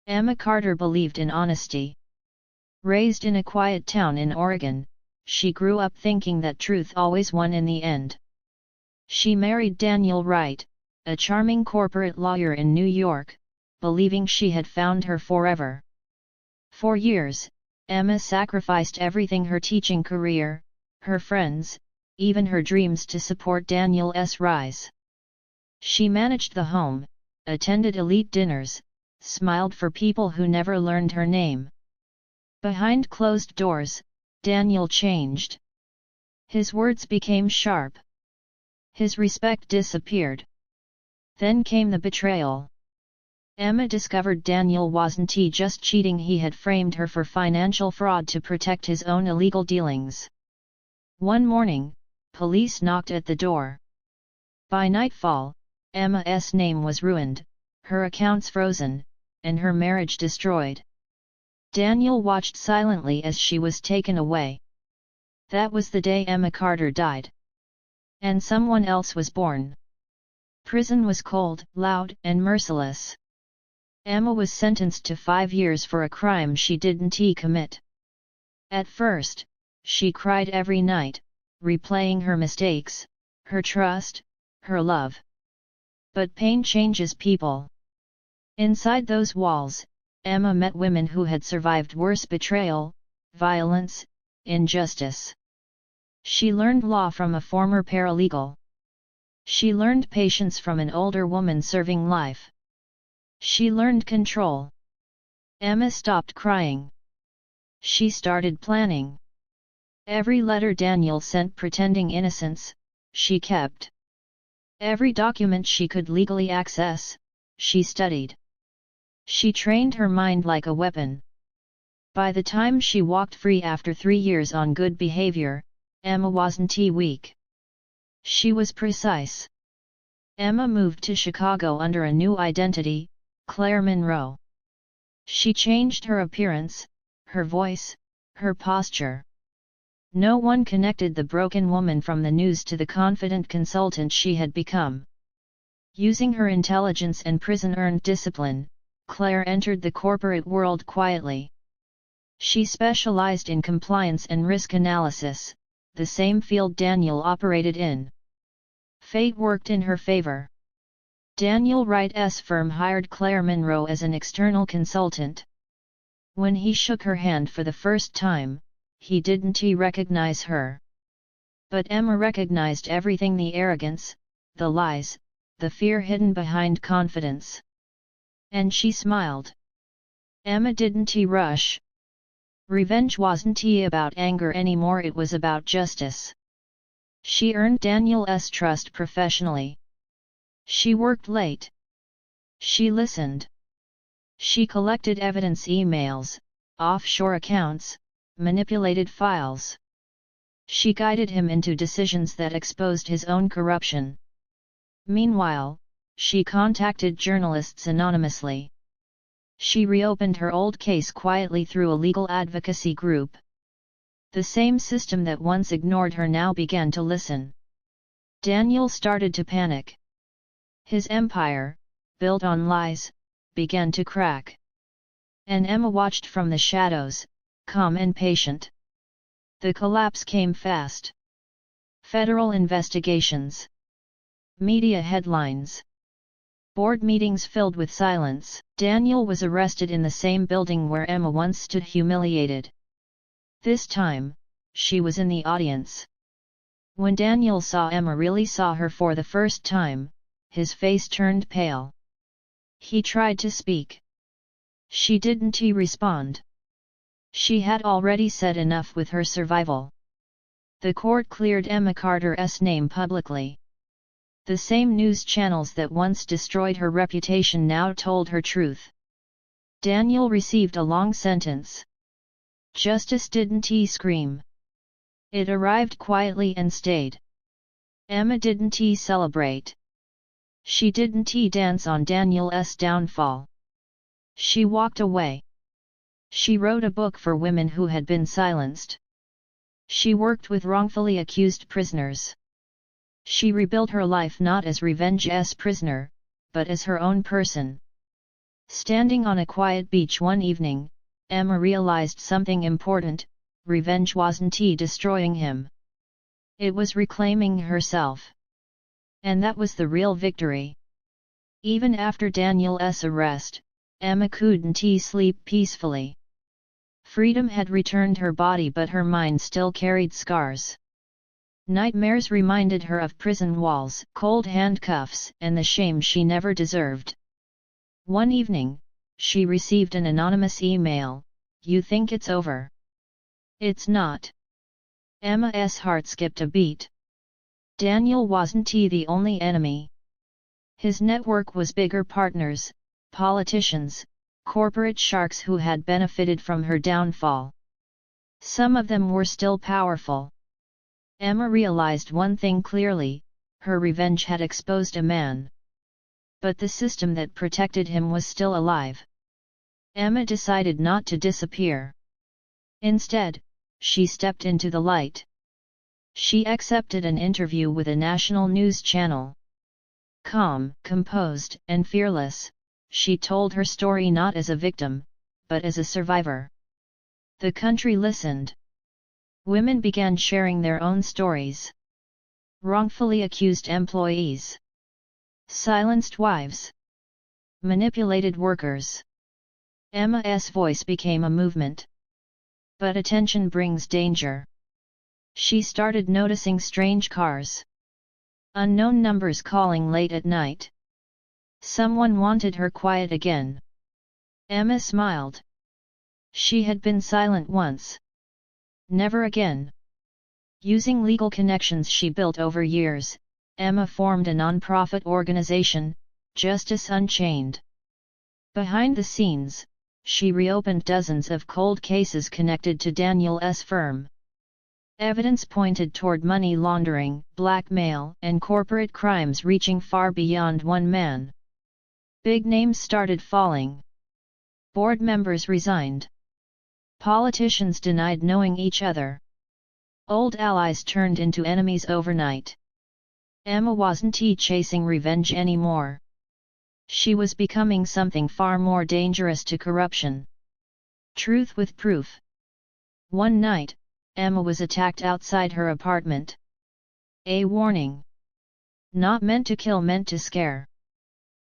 Emma Carter believed in honesty. Raised in a quiet town in Oregon, she grew up thinking that truth always won in the end. She married Daniel Wright, a charming corporate lawyer in New York, believing she had found her forever. For years, Emma sacrificed everything: her teaching career, her friends, even her dreams to support Daniel's rise. She managed the home, attended elite dinners, smiled for people who never learned her name. Behind closed doors, Daniel changed. His words became sharp. His respect disappeared. Then came the betrayal. Emma discovered Daniel wasn't just cheating, he had framed her for financial fraud to protect his own illegal dealings. One morning, police knocked at the door. By nightfall, Emma's name was ruined, her accounts frozen, and her marriage destroyed. Daniel watched silently as she was taken away. That was the day Emma Carter died. And someone else was born. Prison was cold, loud, and merciless. Emma was sentenced to 5 years for a crime she didn't commit. At first, she cried every night, replaying her mistakes, her trust, her love. But pain changes people. Inside those walls, Emma met women who had survived worse betrayal, violence, injustice. She learned law from a former paralegal. She learned patience from an older woman serving life. She learned control. Emma stopped crying. She started planning. Every letter Daniel sent pretending innocence, she kept. Every document she could legally access, she studied. She trained her mind like a weapon. By the time she walked free after 3 years on good behavior, Emma wasn't weak. She was precise. Emma moved to Chicago under a new identity, Claire Monroe. She changed her appearance, her voice, her posture. No one connected the broken woman from the news to the confident consultant she had become. Using her intelligence and prison-earned discipline, Claire entered the corporate world quietly. She specialized in compliance and risk analysis, the same field Daniel operated in. Fate worked in her favor. Daniel Wright's firm hired Claire Monroe as an external consultant. When he shook her hand for the first time, he didn't recognize her. But Emma recognized everything: the arrogance, the lies, the fear hidden behind confidence. And she smiled. Emma didn't rush. Revenge wasn't about anger anymore, it was about justice. She earned Daniel's trust professionally. She worked late. She listened. She collected evidence: emails, offshore accounts, manipulated files. She guided him into decisions that exposed his own corruption. Meanwhile, she contacted journalists anonymously. She reopened her old case quietly through a legal advocacy group. The same system that once ignored her now began to listen. Daniel started to panic. His empire, built on lies, began to crack. And Emma watched from the shadows, calm and patient. The collapse came fast. Federal investigations. Media headlines. Board meetings filled with silence. Daniel was arrested in the same building where Emma once stood humiliated. This time, she was in the audience. When Daniel saw Emma, really saw her for the first time, his face turned pale. He tried to speak. She didn't respond. She had already said enough with her survival. The court cleared Emma Carter's name publicly. The same news channels that once destroyed her reputation now told her truth. Daniel received a long sentence. Justice didn't scream. It arrived quietly and stayed. Emma didn't celebrate. She didn't dance on Daniel's downfall. She walked away. She wrote a book for women who had been silenced. She worked with wrongfully accused prisoners. She rebuilt her life not as revenge's prisoner, but as her own person. Standing on a quiet beach one evening, Emma realized something important: revenge wasn't destroying him. It was reclaiming herself. And that was the real victory. Even after Daniel's arrest, Emma couldn't sleep peacefully. Freedom had returned her body, but her mind still carried scars. Nightmares reminded her of prison walls, cold handcuffs, and the shame she never deserved. One evening, she received an anonymous email: "You think it's over? It's not." Emma's heart skipped a beat. Daniel wasn't the only enemy. His network was bigger: partners, politicians, corporate sharks who had benefited from her downfall. Some of them were still powerful. Emma realized one thing clearly: her revenge had exposed a man. But the system that protected him was still alive. Emma decided not to disappear. Instead, she stepped into the light. She accepted an interview with a national news channel. Calm, composed, and fearless, she told her story not as a victim, but as a survivor. The country listened. Women began sharing their own stories. Wrongfully accused employees. Silenced wives. Manipulated workers. Emma's voice became a movement. But attention brings danger. She started noticing strange cars. Unknown numbers calling late at night. Someone wanted her quiet again. Emma smiled. She had been silent once. Never again. Using legal connections she built over years, Emma formed a non-profit organization, Justice Unchained. Behind the scenes, she reopened dozens of cold cases connected to Daniel's firm. Evidence pointed toward money laundering, blackmail, and corporate crimes reaching far beyond one man. Big names started falling. Board members resigned. Politicians denied knowing each other. Old allies turned into enemies overnight. Emma wasn't chasing revenge anymore. She was becoming something far more dangerous to corruption. Truth with proof. One night, Emma was attacked outside her apartment. A warning. Not meant to kill, meant to scare.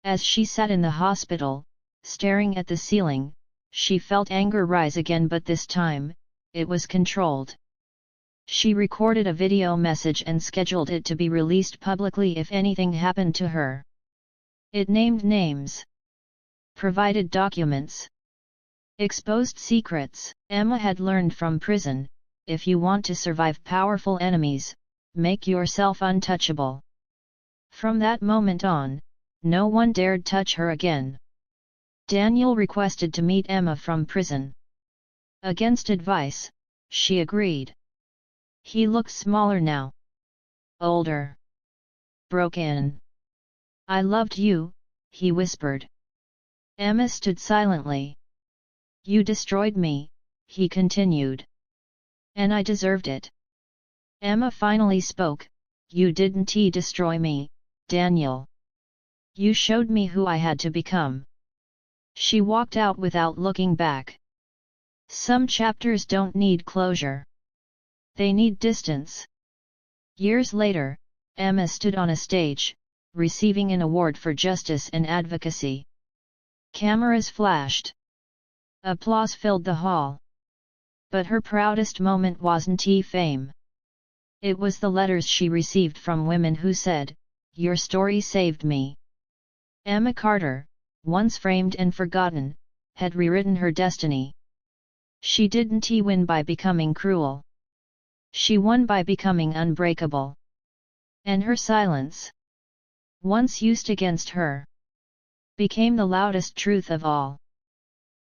As she sat in the hospital, staring at the ceiling, she felt anger rise again, but this time, it was controlled. She recorded a video message and scheduled it to be released publicly if anything happened to her. It named names. Provided documents. Exposed secrets. Emma had learned from prison: if you want to survive powerful enemies, make yourself untouchable. From that moment on, no one dared touch her again. Daniel requested to meet Emma from prison. Against advice, she agreed. He looked smaller now. Older. Broken. "I loved you," he whispered. Emma stood silently. "You destroyed me," he continued. "And I deserved it." Emma finally spoke. "You didn't destroy me, Daniel. You showed me who I had to become." She walked out without looking back. Some chapters don't need closure. They need distance. Years later, Emma stood on a stage, receiving an award for justice and advocacy. Cameras flashed. Applause filled the hall. But her proudest moment wasn't fame. It was the letters she received from women who said, "Your story saved me." Emma Carter, once framed and forgotten, had rewritten her destiny. She didn't win by becoming cruel. She won by becoming unbreakable. And her silence, once used against her, became the loudest truth of all.